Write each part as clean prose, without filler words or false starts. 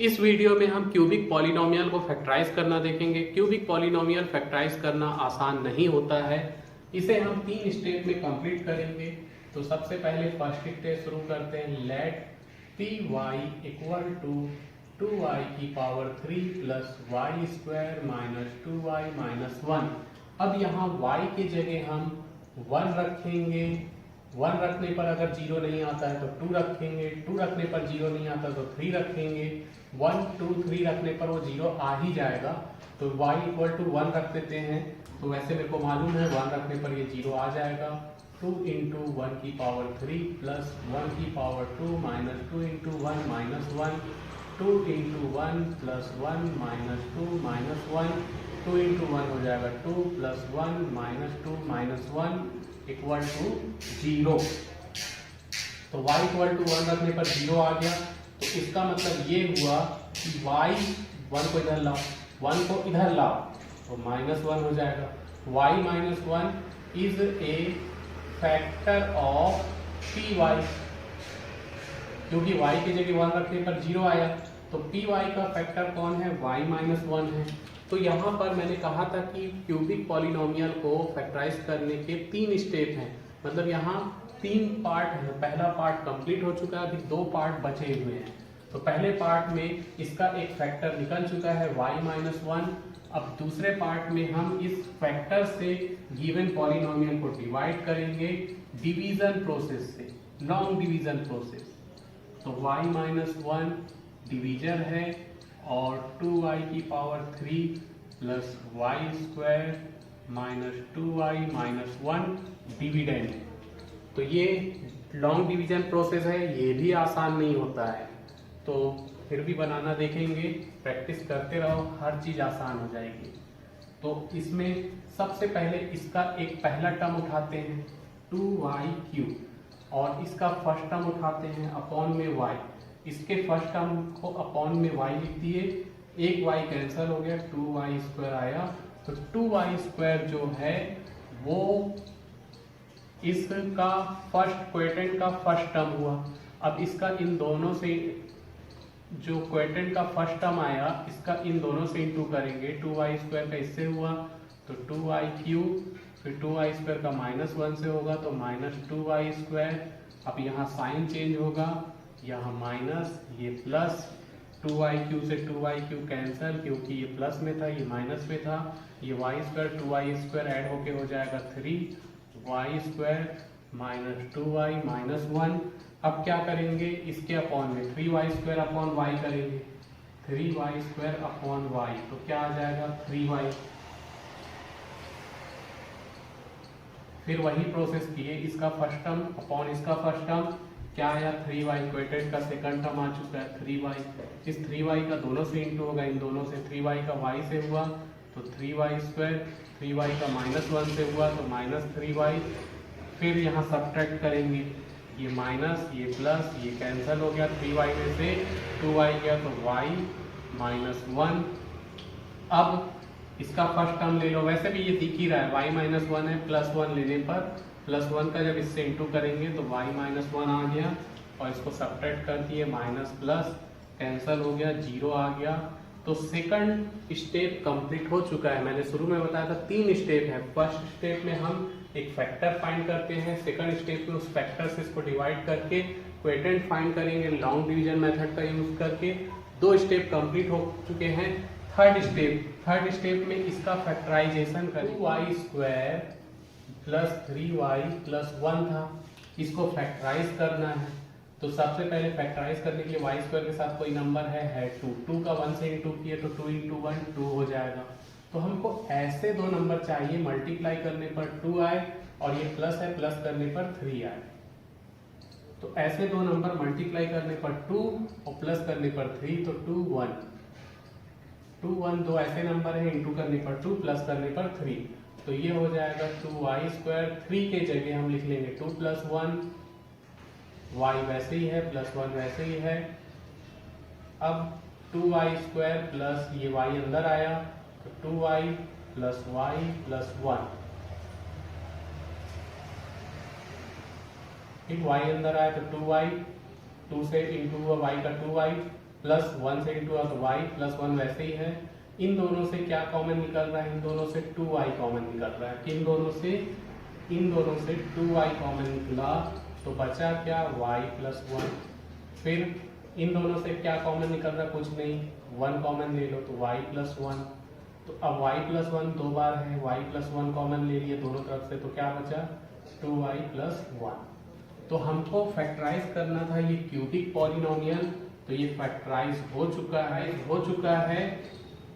इस वीडियो में हम क्यूबिक पॉलिनोमियल को फैक्टराइज करना देखेंगे। क्यूबिक पॉलिनोमियल फैक्टराइज करना आसान नहीं होता है। इसे हम 3 स्टेप में कंप्लीट करेंगे। तो सबसे पहले फर्स्ट स्टेप शुरू करते हैं। Let p y equal to 2y की power 3 plus y square minus 2y minus 1। अब यहाँ y की जगह हम 1 रखेंगे। 1 रखने पर अगर 0 नहीं आता है तो 2 रखेंगे। 2 रखने पर 0 नहीं आता तो 3 रखेंगे। 1 2 3 रखने पर वो 0 आ ही जाएगा, तो y इक्वल टू 1 रख देते हैं। तो वैसे मेरे को मालूम है 1 रखने पर ये 0 आ जाएगा। 2 इंटू 1 की पावर 3 प्लस 1 की power 2 minus 2 into 1 minus 1। 2 into 1 plus 1 minus 2 minus 1। 2 into 1 हो जाएगा 2 plus 1 minus 2 minus 1 equal to 0। तो y इक्वल टू 1 रखने पर 0 आ गया। तो इसका मतलब ये हुआ कि y 1 को इधर लाओ, 1 को इधर लाओ तो माइनस 1 हो जाएगा। y minus 1 is a factor of p y, क्योंकि y की जगह 1 रखने पर 0 आया। तो पी वाई का फैक्टर कौन है? y माइनस 1 है। तो यहाँ पर मैंने कहा था कि क्यूबिक पॉलिनोमियल को फैक्टराइज करने के 3 स्टेप हैं, मतलब यहाँ 3 पार्ट है। पहला पार्ट कंप्लीट हो चुका है, अभी 2 पार्ट बचे हुए हैं। तो पहले पार्ट में इसका एक फैक्टर निकल चुका है y माइनस 1। अब दूसरे पार्ट में हम इस फैक्टर से गिवन पॉलिनोमियल को डिवाइड करेंगे डिवीजन प्रोसेस से, लॉन्ग डिवीजन प्रोसेस। तो y माइनस 1 डिवीजर है और 2y की power 3 plus y square minus 2y minus 1 dividend है। तो ये लॉन्ग डिवीजन प्रोसेस है, ये भी आसान नहीं होता है, तो फिर भी बनाना देखेंगे। प्रैक्टिस करते रहो, हर चीज़ आसान हो जाएगी। तो इसमें सबसे पहले इसका एक पहला टर्म उठाते हैं 2y³ और इसका फर्स्ट टर्म उठाते हैं अपॉन में y। इसके फर्स्ट टर्म को अपॉन में y लिख दिए, एक y कैंसिल हो गया, 2y² आया। तो 2y² जो है वो इसका फर्स्ट क्वोटिएंट का फर्स्ट टर्म हुआ। अब इसका इन दोनों से जो क्वोटिएंट का फर्स्ट टर्म आया, इसका इन दोनों से इंटू करेंगे। 2y² का इससे हुआ तो 2y³, फिर 2y² का माइनस 1 से होगा तो माइनस 2y²। अब यहाँ साइन चेंज होगा, यहाँ माइनस, ये प्लस। 2y³ से 2y³ कैंसिल, क्योंकि ये प्लस में था, ये माइनस में था। ये y² 2y² ऐड होके हो जाएगा 3y² माइनस 2y माइनस 1। अब क्या करेंगे? इसके अपॉन में 3y² अपॉन y करेंगे, 3y² अपॉन y। तो क्या आ जाएगा? 3y। फिर वही प्रोसेस किए, इसका फर्स्ट टर्म अपॉन इसका फर्स्ट टर्म, क्या आया? 3y। क्वोटिएंट का सेकंड टर्म आ चुका है 3y। इस 3y का दोनों से इंटू होगा, इन दोनों से 3y का y से हुआ तो 3y², 3y का माइनस 1 से हुआ तो माइनस 3y। फिर यहाँ सब्ट्रैक्ट करेंगे, ये माइनस, ये प्लस, ये कैंसिल हो गया। 3y में से 2y गया तो y माइनस 1। अब इसका फर्स्ट टर्म ले लो, वैसे भी ये दिख ही रहा है y माइनस 1 है, प्लस 1 लेने पर प्लस 1 का जब इससे इंटू करेंगे तो y माइनस 1 आ गया और इसको सब्ट्रैक्ट कर दिए, माइनस प्लस कैंसिल हो गया, 0 आ गया। तो सेकंड स्टेप कंप्लीट हो चुका है। मैंने शुरू में बताया था 3 स्टेप है। फर्स्ट स्टेप में हम एक फैक्टर फाइंड करते हैं, सेकंड स्टेप में उस फैक्टर से इसको डिवाइड करके क्वोटिएंट फाइंड करेंगे लॉन्ग डिवीजन मेथड का यूज करके। 2 स्टेप कंप्लीट हो चुके हैं। थर्ड स्टेप में इसका फैक्टराइजेशन करें। 2y² प्लस 3y प्लस 1 था, इसको फैक्टराइज करना है। तो सबसे पहले फैक्टराइज करने के लिए y² के साथ कोई नंबर है 2। 2 का 1 से इंटू किए तो 2 इंटू 1 2 हो जाएगा। तो हमको ऐसे 2 नंबर चाहिए, मल्टीप्लाई करने पर 2 आए और ये प्लस है, प्लस करने पर 3 आए। तो ऐसे 2 नंबर मल्टीप्लाई करने पर 2 और प्लस करने पर 3, तो 2 1 2 1 2 ऐसे नंबर है, इंटू करने पर 2 प्लस करने पर 3। तो ये हो जाएगा 2y²। 3 के जगह हम लिख लेंगे 2 प्लस 1, y वैसे ही है, प्लस 1 वैसे ही है। अब 2y² प्लस ये y अंदर आया तो 2y प्लस y प्लस 1। फिर y अंदर आया तो 2y, 2 से इंटू हुआ y का 2y प्लस 1 से इंटू तो y प्लस 1 वैसे ही है। इन दोनों से क्या कॉमन निकल रहा है, इन दोनों से 2y कॉमन निकल रहा है। इन दोनों से 2y कॉमन निकला तो बचा क्या, y प्लस 1। फिर इन दोनों से क्या कॉमन निकल रहा है, कुछ नहीं, 1 कॉमन ले लो तो y प्लस 1। तो अब y प्लस 1 दो बार है, y प्लस 1 कॉमन ले लिए दोनों तरफ से, तो क्या बचा 2y प्लस 1। तो हमको फैक्टराइज करना था ये क्यूबिक पॉलिनोमियल, तो ये फैक्टराइज हो चुका है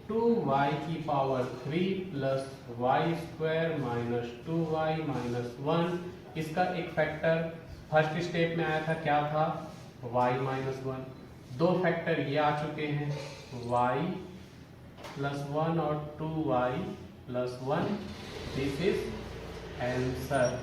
2y की power 3 plus y square minus 2y minus 1। इसका एक फैक्टर फर्स्ट स्टेप में आया था, क्या था, y माइनस 1। दो फैक्टर ये आ चुके हैं, y प्लस 1 और 2y plus 1। This is answer.